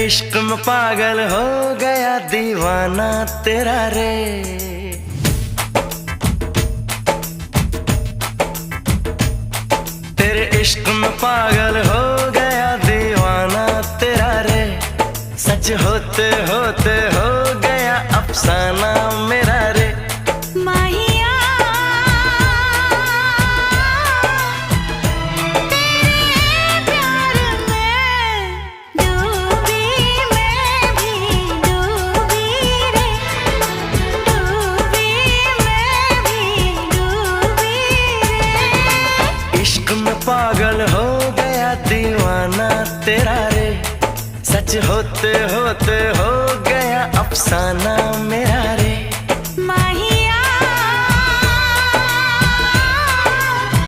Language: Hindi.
इश्क में पागल हो गया दीवाना तेरा रे। तेरे इश्क में पागल हो गया दीवाना तेरा रे। सच होते होते हो गया अफसाना मेरा रे। इश्क में पागल हो गया दीवाना तेरा रे। सच होते होते हो गया अफसाना मेरा